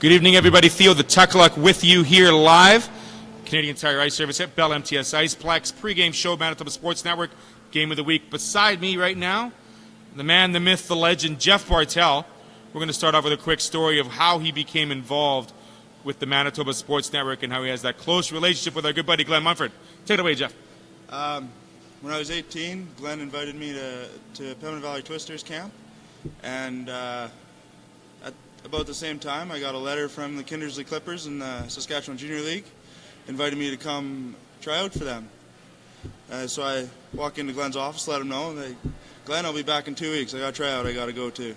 Good evening, everybody. Theo the Tuckluck with you here live. Canadian Tire Ice Service at Bell MTS Iceplex. Pregame show, Manitoba Sports Network. Game of the week. Beside me right now, the man, the myth, the legend, Jeff Bartel. We're going to start off with a quick story of how he became involved with the Manitoba Sports Network and how he has that close relationship with our good buddy Glenn Munford. Take it away, Jeff. When I was 18, Glenn invited me to Pembina Valley Twisters camp, and at about the same time, I got a letter from the Kindersley Clippers in the Saskatchewan Junior League, invited me to come try out for them. So I walk into Glenn's office, let him know, like, Glenn, I'll be back in 2 weeks. I got a tryout I got to go to.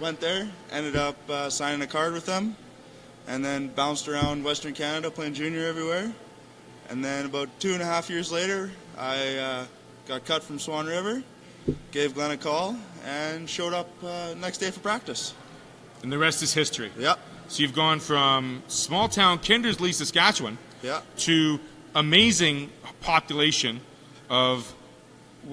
Went there, ended up signing a card with them, and then bounced around Western Canada playing junior everywhere. And then about 2.5 years later, I got cut from Swan River, gave Glenn a call, and showed up next day for practice. And the rest is history. Yep. So you've gone from small town Kindersley, Saskatchewan, to amazing population of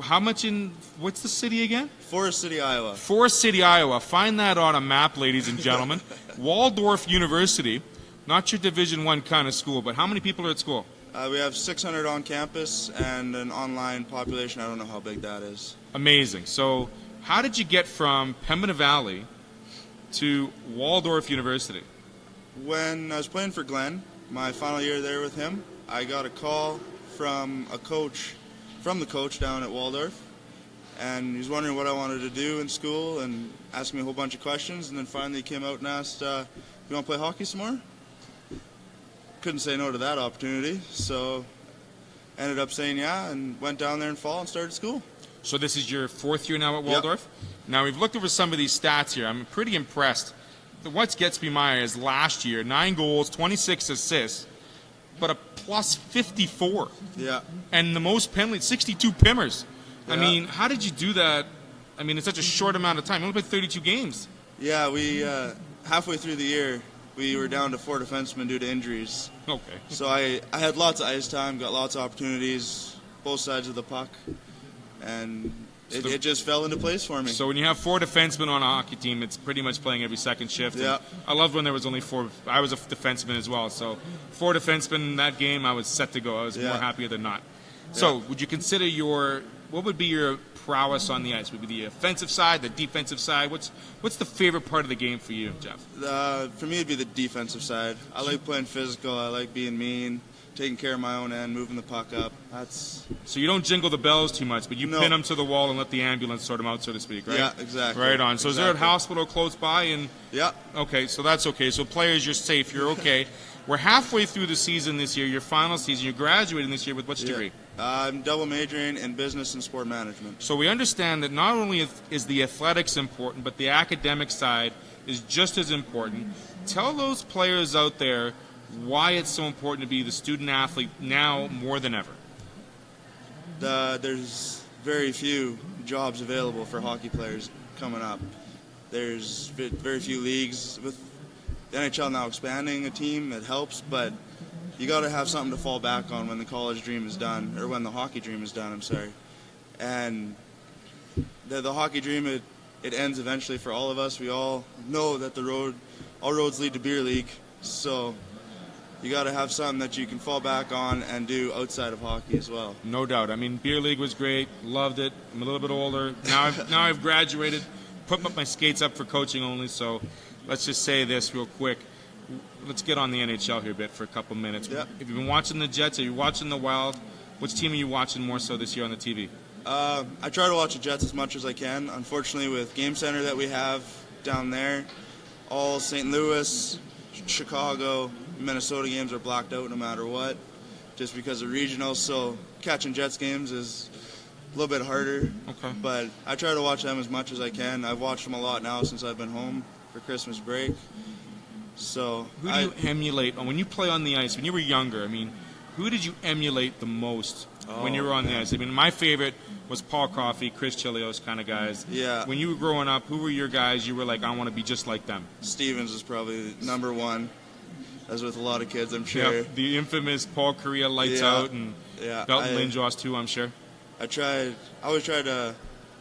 how much in, what's the city again? Forest City, Iowa. Forest City, Iowa. Find that on a map, ladies and gentlemen. Waldorf University, not your Division I kind of school, but how many people are at school? We have 600 on campus and an online population. I don't know how big that is. Amazing. So how did you get from Pembina Valley to Waldorf University? When I was playing for Glenn, my final year there with him, I got a call from the coach down at Waldorf, and he was wondering what I wanted to do in school and asked me a whole bunch of questions, and then finally came out and asked, you want to play hockey some more? Couldn't say no to that opportunity, so ended up saying yeah, and went down there in fall and started school. So this is your fourth year now at Waldorf? Yep. Now we've looked over some of these stats here. I'm pretty impressed. What gets me my eye is last year, 9 goals, 26 assists, but a plus 54. Yeah. And the most penalties, 62 pimmers. Yeah. I mean, how did you do that? I mean, in such a short amount of time. You only played 32 games. Yeah, we halfway through the year, we were down to 4 defensemen due to injuries. Okay. So I had lots of ice time, got lots of opportunities, both sides of the puck, and it just fell into place for me. So when you have 4 defensemen on a hockey team, it's pretty much playing every second shift. Yeah. I loved when there was only 4. I was a defenseman as well, so 4 defensemen in that game, I was set to go. I was more happier than not. So would you consider what would be your prowess on the ice? Would it be the offensive side, the defensive side? What's the favorite part of the game for you, Jeff? For me, it'd be the defensive side. I like playing physical. I like being mean, taking care of my own end, moving the puck up. So you don't jingle the bells too much, but you pin them to the wall and let the ambulance sort them out, so to speak, right? Yeah, exactly. Right on. So is there a hospital close by? Yeah. Okay, so that's okay. So players, you're safe. You're okay. We're halfway through the season this year, your final season. You're graduating this year with which degree? I'm double majoring in business and sport management. So we understand that not only is the athletics important, but the academic side is just as important. Tell those players out there why it's so important to be the student athlete now more than ever. There's very few jobs available for hockey players coming up. There's very few leagues. With the NHL now expanding a team, it helps, but you got to have something to fall back on when the college dream is done, or when the hockey dream is done, I'm sorry. And the hockey dream, it ends eventually for all of us. We all know that all roads lead to beer league, so you got to have something that you can fall back on and do outside of hockey as well. No doubt. I mean, beer league was great. Loved it. I'm a little bit older. Now I've graduated, put my skates up for coaching only, so let's just say this real quick. Let's get on the NHL here a bit for a couple minutes. Yep. If you've been watching the Jets, are you watching the Wild? Which team are you watching more so this year on the TV? I try to watch the Jets as much as I can. Unfortunately, with Game Center that we have down there, all St. Louis, Chicago, Minnesota games are blacked out no matter what, just because of regionals. So catching Jets games is a little bit harder. Okay. But I try to watch them as much as I can. I've watched them a lot now since I've been home for Christmas break. So who do you emulate when you play on the ice? When you were younger, I mean, who did you emulate the most when you were on the ice? I mean, my favorite was Paul Coffey, Chris Chilios kind of guys. Yeah. When you were growing up, who were your guys you were like, I want to be just like them? Stevens is probably number one, as with a lot of kids, I'm sure. Yeah, the infamous Paul Correa lights out, and Belton Lindros too, I'm sure. I always tried to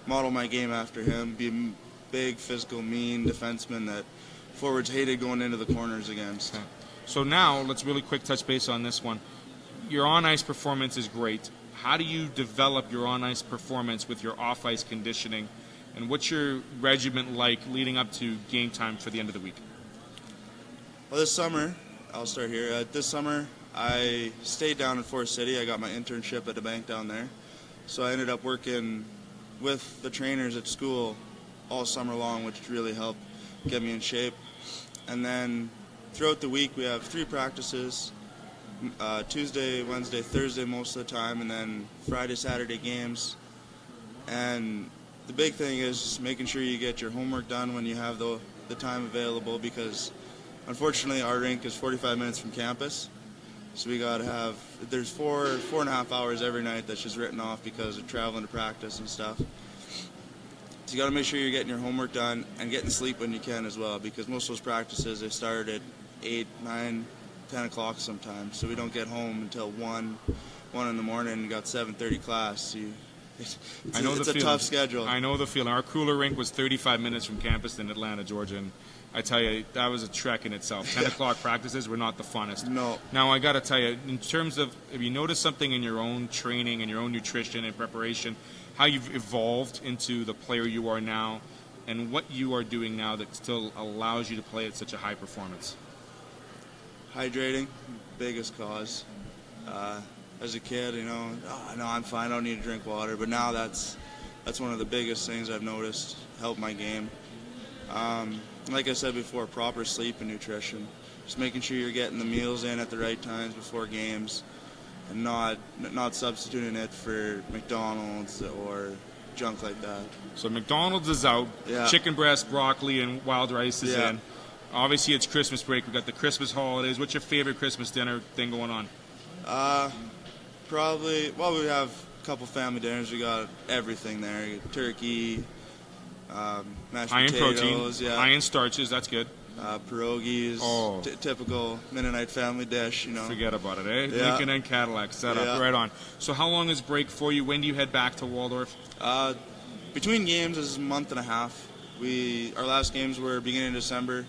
model my game after him, be big, physical, mean defensemen that forwards hated going into the corners against. Okay. So now let's really quick touch base on this one. Your on-ice performance is great. How do you develop your on-ice performance with your off-ice conditioning? And what's your regimen like leading up to game time for the end of the week? Well, this summer, I'll start here. This summer, I stayed down in Forest City. I got my internship at the bank down there. So I ended up working with the trainers at school all summer long, which really helped get me in shape. And then throughout the week, we have 3 practices, Tuesday, Wednesday, Thursday most of the time, and then Friday, Saturday games. And the big thing is just making sure you get your homework done when you have the time available, because unfortunately our rink is 45 minutes from campus. So we got to have, there's 4.5 hours every night that's just written off because of traveling to practice and stuff. So you got to make sure you're getting your homework done and getting sleep when you can as well, because most of those practices, they start at 8, 9, 10 o'clock sometimes. So we don't get home until 1 in the morning and got 7:30 class. So it's a tough schedule. I know the feeling. Our cooler rink was 35 minutes from campus in Atlanta, Georgia, and I tell you, that was a trek in itself. 10 o'clock practices were not the funnest. No. Now, I got to tell you, in terms of, if you notice something in your own training and your own nutrition and preparation, how you've evolved into the player you are now, and what you are doing now that still allows you to play at such a high performance? Hydrating, biggest cause. As a kid, no, I'm fine, I don't need to drink water. But now that's one of the biggest things I've noticed help my game. Like I said before, proper sleep and nutrition. Just making sure you're getting the meals in at the right times before games, and not substituting it for McDonald's or junk like that. So McDonald's is out. Yeah. Chicken breast, broccoli, and wild rice is Yeah. in. Obviously, it's Christmas break. We've got the Christmas holidays. What's your favorite Christmas dinner thing going on? Probably, well, we have a couple family dinners. We got everything there. You got turkey, mashed High in potatoes, protein, yeah. high in starches. That's good. Pierogies, Oh. Typical Mennonite family dish, Forget about it, eh? Yeah. Lincoln and Cadillac set up Yeah. right on. So how long is break for you? When do you head back to Waldorf? Between games is a month and a half. Our last games were beginning of December,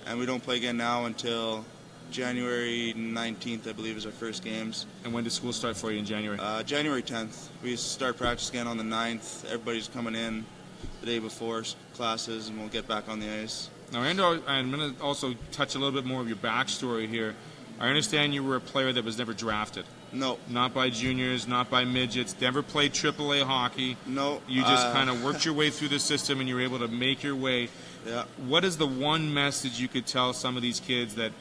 and we don't play again now until January 19th, I believe, is our first games. And when does school start for you in January? January 10th. We start practice again on the 9th. Everybody's coming in the day before classes, and we'll get back on the ice. Now, I'm going to also touch a little bit more of your backstory here. I understand you were a player that was never drafted. No. Not by juniors, not by midgets, never played AAA hockey. No. You just kind of worked your way through the system and you were able to make your way. Yeah. What is the one message you could tell some of these kids that,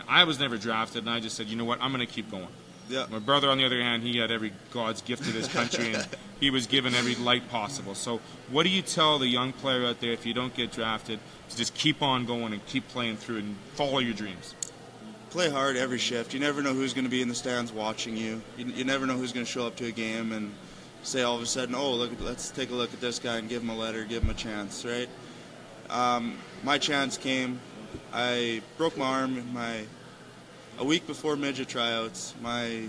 I was never drafted, and I just said, you know what, I'm going to keep going. Yeah. My brother, on the other hand, he had every God's gift to this country, and he was given every light possible. So what do you tell the young player out there, if you don't get drafted, to just keep on going and keep playing through and follow your dreams? Play hard every shift. You never know who's going to be in the stands watching you. You never know who's going to show up to a game and say all of a sudden, oh, let's take a look at this guy and give him a letter, give him a chance, right? My chance came. I broke my arm a week before midget tryouts, my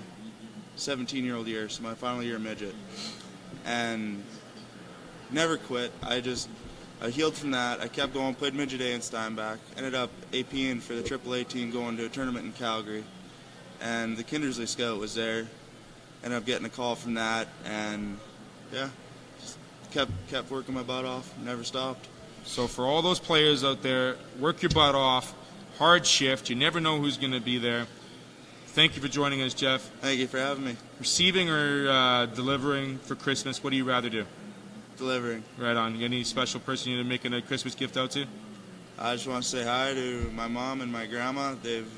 17-year-old year, so my final year midget, and never quit. I healed from that. I kept going, played midget A in Steinbach, ended up APing for the AAA team, going to a tournament in Calgary, and the Kindersley scout was there. Ended up getting a call from that, and yeah, just kept working my butt off, never stopped. So for all those players out there, work your butt off, hard shift. You never know who's going to be there. Thank you for joining us, Jeff. Thank you for having me. Receiving or delivering for Christmas, what do you rather do? Delivering. Right on. You got any special person you're making a Christmas gift out to? I just want to say hi to my mom and my grandma. They've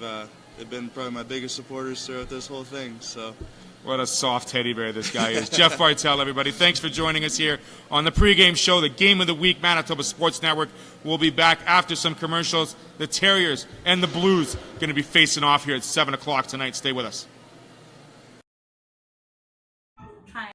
been probably my biggest supporters throughout this whole thing. So. What a soft teddy bear this guy is. Jeff Bartel, everybody. Thanks for joining us here on the pregame show, the Game of the Week, Manitoba Sports Network. We'll be back after some commercials. The Terriers and the Blues going to be facing off here at 7 o'clock tonight. Stay with us.